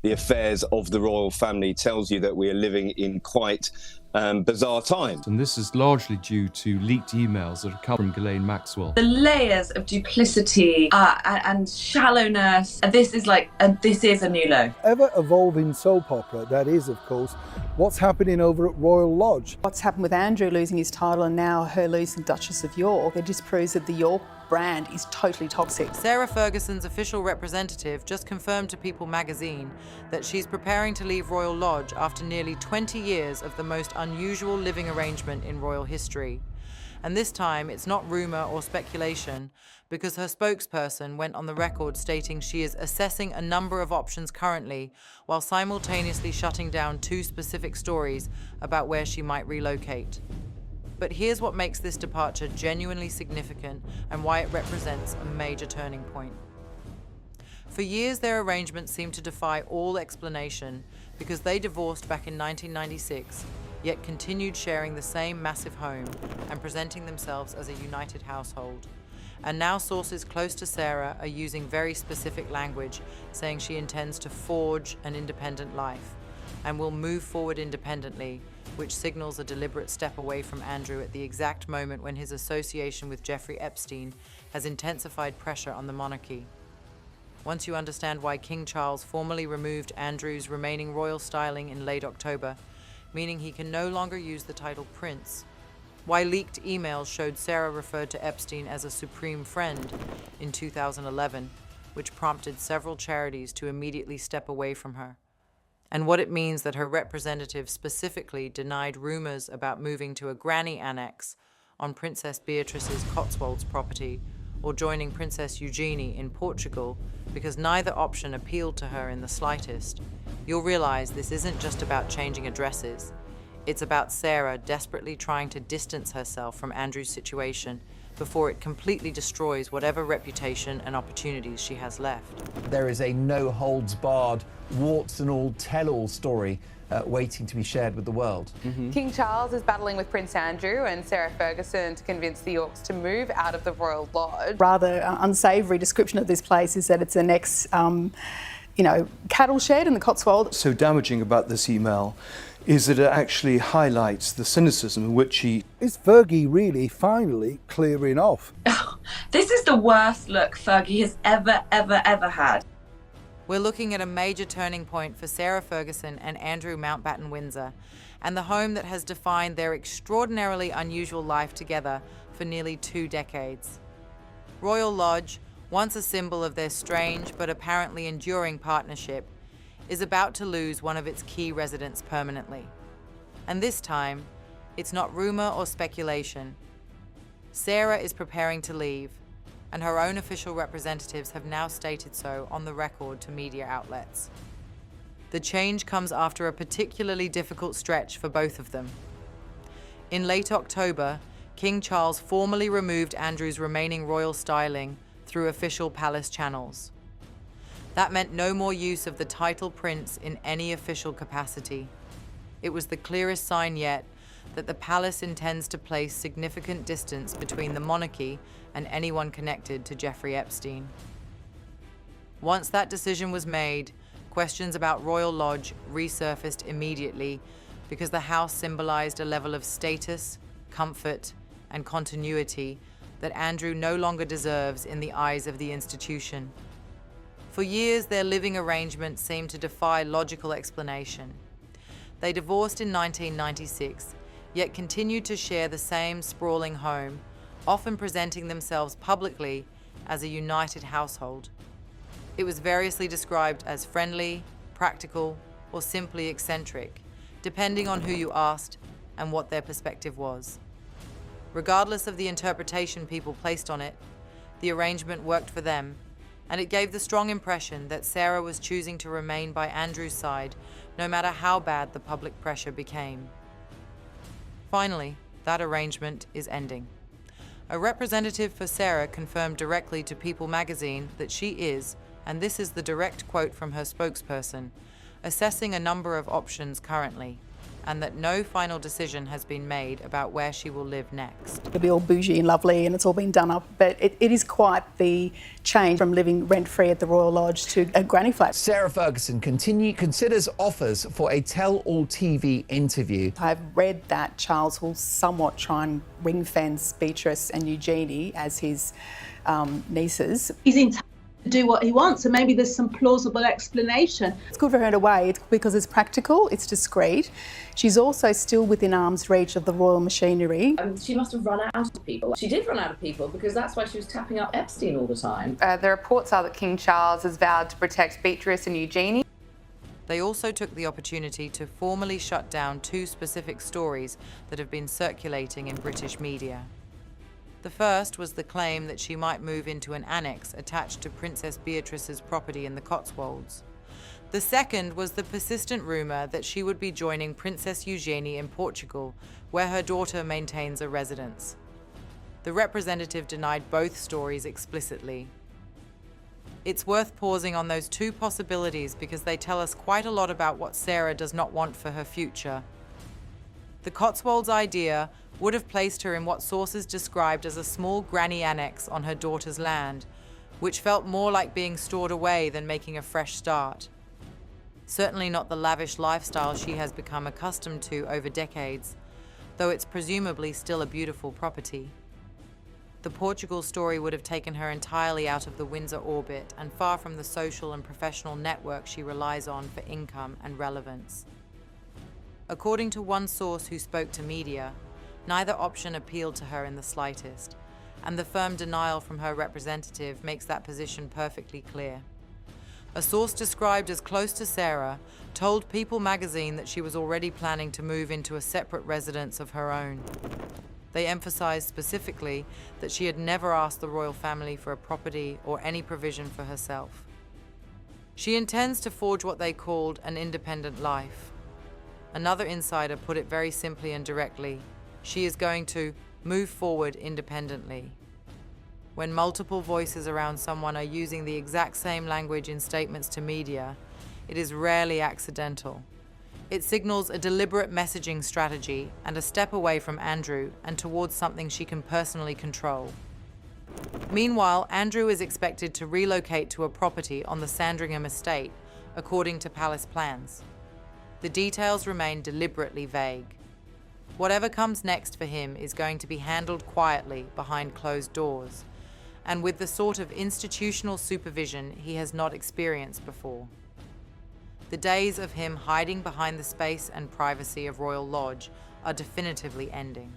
the affairs of the royal family tells you that we are living in quite bizarre times. And this is largely due to leaked emails that have come from Ghislaine Maxwell. The layers of duplicity and shallowness, this is a new low. Ever-evolving soap opera, that is, of course, what's happening over at Royal Lodge. What's happened with Andrew losing his title and now her losing Duchess of York, it just proves that the York brand is totally toxic. Sarah Ferguson's official representative just confirmed to People magazine that she's preparing to leave Royal Lodge after nearly 20 years of the most unusual living arrangement in royal history. And this time, it's not rumour or speculation, because her spokesperson went on the record stating she is assessing a number of options currently, while simultaneously shutting down 2 specific stories about where she might relocate. But here's what makes this departure genuinely significant and why it represents a major turning point. For years, their arrangement seemed to defy all explanation because they divorced back in 1996, yet continued sharing the same massive home and presenting themselves as a united household. And now sources close to Sarah are using very specific language, saying she intends to forge an independent life and will move forward independently, which signals a deliberate step away from Andrew at the exact moment when his association with Jeffrey Epstein has intensified pressure on the monarchy. Once you understand why King Charles formally removed Andrew's remaining royal styling in late October, meaning he can no longer use the title Prince, why leaked emails showed Sarah referred to Epstein as a supreme friend in 2011, which prompted several charities to immediately step away from her, and what it means that her representative specifically denied rumors about moving to a granny annex on Princess Beatrice's Cotswolds property or joining Princess Eugenie in Portugal, because neither option appealed to her in the slightest. You'll realize this isn't just about changing addresses. It's about Sarah desperately trying to distance herself from Andrew's situation before it completely destroys whatever reputation and opportunities she has left. There is a no-holds-barred, warts-and-all tell-all story waiting to be shared with the world. King Charles is battling with Prince Andrew and Sarah Ferguson to convince the Yorks to move out of the Royal Lodge. Rather unsavoury description of this place is that it's an cattle shed in the Cotswolds. So damaging about this email is that it actually highlights the cynicism in which he... Is Fergie really finally clearing off? This is the worst look Fergie has ever had. We're looking at a major turning point for Sarah Ferguson and Andrew Mountbatten-Windsor, and the home that has defined their extraordinarily unusual life together for nearly 2 decades. Royal Lodge, once a symbol of their strange but apparently enduring partnership, is about to lose one of its key residents permanently. And this time, it's not rumor or speculation. Sarah is preparing to leave, and her own official representatives have now stated so on the record to media outlets. The change comes after a particularly difficult stretch for both of them. In late October, King Charles formally removed Andrew's remaining royal styling through official palace channels. That meant no more use of the title Prince in any official capacity. It was the clearest sign yet that the palace intends to place significant distance between the monarchy and anyone connected to Jeffrey Epstein. Once that decision was made, questions about Royal Lodge resurfaced immediately because the house symbolized a level of status, comfort, and continuity that Andrew no longer deserves in the eyes of the institution. For years, their living arrangement seemed to defy logical explanation. They divorced in 1996, yet continued to share the same sprawling home, often presenting themselves publicly as a united household. It was variously described as friendly, practical, or simply eccentric, depending on who you asked and what their perspective was. Regardless of the interpretation people placed on it, the arrangement worked for them, and it gave the strong impression that Sarah was choosing to remain by Andrew's side, no matter how bad the public pressure became. Finally, that arrangement is ending. A representative for Sarah confirmed directly to People magazine that she is, and this is the direct quote from her spokesperson, assessing a number of options currently, and that no final decision has been made about where she will live next. It'll be all bougie and lovely and it's all been done up, but it is quite the change from living rent-free at the Royal Lodge to a granny flat. Sarah Ferguson considers offers for a tell-all TV interview. I've read that Charles will somewhat try and ring-fence Beatrice and Eugenie as his nieces. He's entitled to do what he wants, and maybe there's some plausible explanation. It's good for her in a way because it's practical, it's discreet. She's also still within arm's reach of the royal machinery. She must have run out of people. She did run out of people because that's why she was tapping up Epstein all the time. The reports are that King Charles has vowed to protect Beatrice and Eugenie. They also took the opportunity to formally shut down two specific stories that have been circulating in British media. The first was the claim that she might move into an annex attached to Princess Beatrice's property in the Cotswolds. The second was the persistent rumour that she would be joining Princess Eugenie in Portugal, where her daughter maintains a residence. The representative denied both stories explicitly. It's worth pausing on those two possibilities because they tell us quite a lot about what Sarah does not want for her future. The Cotswolds idea would have placed her in what sources described as a small granny annex on her daughter's land, which felt more like being stored away than making a fresh start. Certainly not the lavish lifestyle she has become accustomed to over decades, though it's presumably still a beautiful property. The Portugal story would have taken her entirely out of the Windsor orbit and far from the social and professional network she relies on for income and relevance. According to one source who spoke to media, neither option appealed to her in the slightest, and the firm denial from her representative makes that position perfectly clear. A source described as close to Sarah told People magazine that she was already planning to move into a separate residence of her own. They emphasized specifically that she had never asked the royal family for a property or any provision for herself. She intends to forge what they called an independent life. Another insider put it very simply and directly: she is going to move forward independently. When multiple voices around someone are using the exact same language in statements to media, it is rarely accidental. It signals a deliberate messaging strategy and a step away from Andrew and towards something she can personally control. Meanwhile, Andrew is expected to relocate to a property on the Sandringham estate, according to palace plans. The details remain deliberately vague. Whatever comes next for him is going to be handled quietly behind closed doors, and with the sort of institutional supervision he has not experienced before. The days of him hiding behind the space and privacy of Royal Lodge are definitively ending.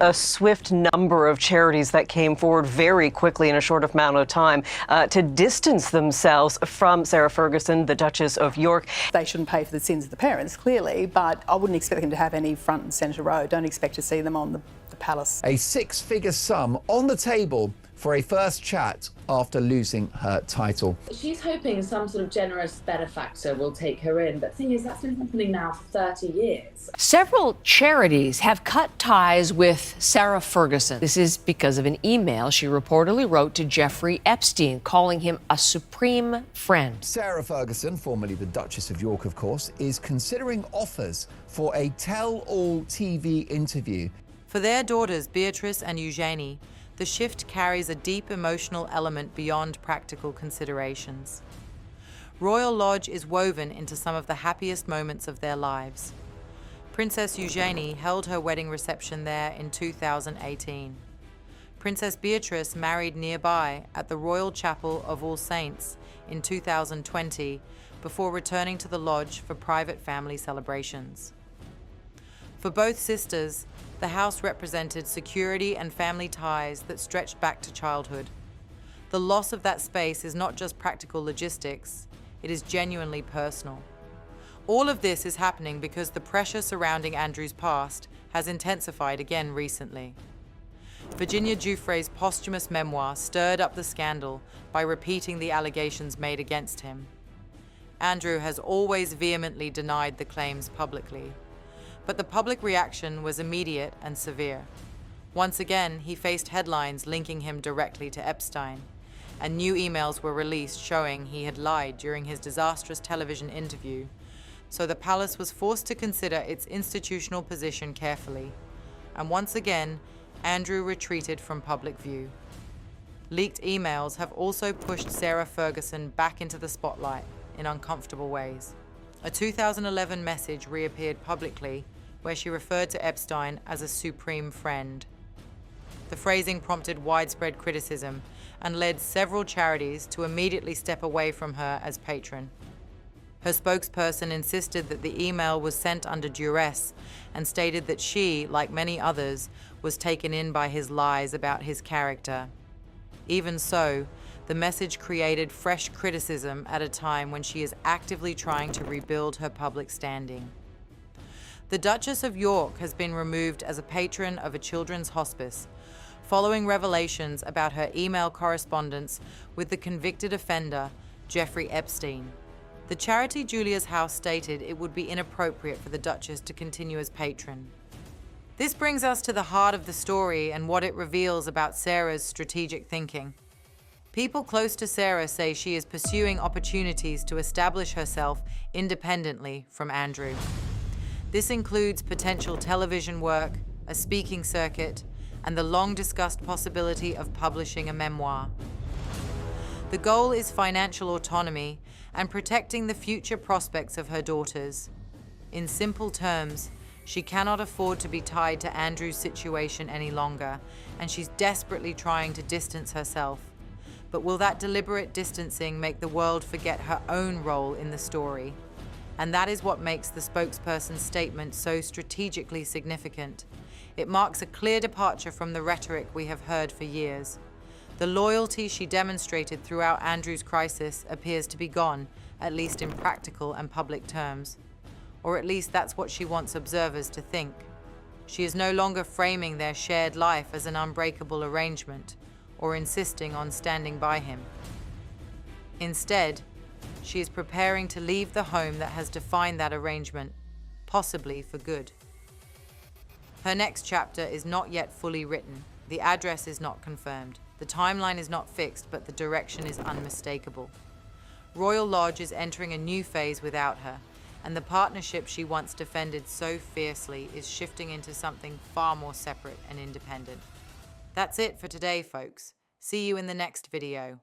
A swift number of charities that came forward very quickly in a short amount of time to distance themselves from Sarah Ferguson, the Duchess of York. They shouldn't pay for the sins of the parents, clearly, but I wouldn't expect them to have any front and centre row. Don't expect to see them on the palace. A six-figure sum on the table for a first chat after losing her title. She's hoping some sort of generous benefactor will take her in, but the thing is, that's been happening now for 30 years. Several charities have cut ties with Sarah Ferguson. This is because of an email she reportedly wrote to Jeffrey Epstein, calling him a supreme friend. Sarah Ferguson, formerly the Duchess of York, of course, is considering offers for a tell-all TV interview. For their daughters, Beatrice and Eugenie, the shift carries a deep emotional element beyond practical considerations. Royal Lodge is woven into some of the happiest moments of their lives. Princess Eugenie held her wedding reception there in 2018. Princess Beatrice married nearby at the Royal Chapel of All Saints in 2020 before returning to the lodge for private family celebrations. For both sisters, the house represented security and family ties that stretched back to childhood. The loss of that space is not just practical logistics, it is genuinely personal. All of this is happening because the pressure surrounding Andrew's past has intensified again recently. Virginia Giuffre's posthumous memoir stirred up the scandal by repeating the allegations made against him. Andrew has always vehemently denied the claims publicly. But the public reaction was immediate and severe. Once again, he faced headlines linking him directly to Epstein, and new emails were released showing he had lied during his disastrous television interview, so the palace was forced to consider its institutional position carefully. And once again, Andrew retreated from public view. Leaked emails have also pushed Sarah Ferguson back into the spotlight in uncomfortable ways. A 2011 message reappeared publicly where she referred to Epstein as a supreme friend. The phrasing prompted widespread criticism and led several charities to immediately step away from her as patron. Her spokesperson insisted that the email was sent under duress and stated that she, like many others, was taken in by his lies about his character. Even so, the message created fresh criticism at a time when she is actively trying to rebuild her public standing. The Duchess of York has been removed as a patron of a children's hospice, following revelations about her email correspondence with the convicted offender, Jeffrey Epstein. The charity Julia's House stated it would be inappropriate for the Duchess to continue as patron. This brings us to the heart of the story and what it reveals about Sarah's strategic thinking. People close to Sarah say she is pursuing opportunities to establish herself independently from Andrew. This includes potential television work, a speaking circuit, and the long-discussed possibility of publishing a memoir. The goal is financial autonomy and protecting the future prospects of her daughters. In simple terms, she cannot afford to be tied to Andrew's situation any longer, and she's desperately trying to distance herself. But will that deliberate distancing make the world forget her own role in the story? And that is what makes the spokesperson's statement so strategically significant. It marks a clear departure from the rhetoric we have heard for years. The loyalty she demonstrated throughout Andrew's crisis appears to be gone, at least in practical and public terms. Or at least that's what she wants observers to think. She is no longer framing their shared life as an unbreakable arrangement, or insisting on standing by him. Instead, she is preparing to leave the home that has defined that arrangement, possibly for good. Her next chapter is not yet fully written. The address is not confirmed. The timeline is not fixed, but the direction is unmistakable. Royal Lodge is entering a new phase without her, and the partnership she once defended so fiercely is shifting into something far more separate and independent. That's it for today, folks. See you in the next video.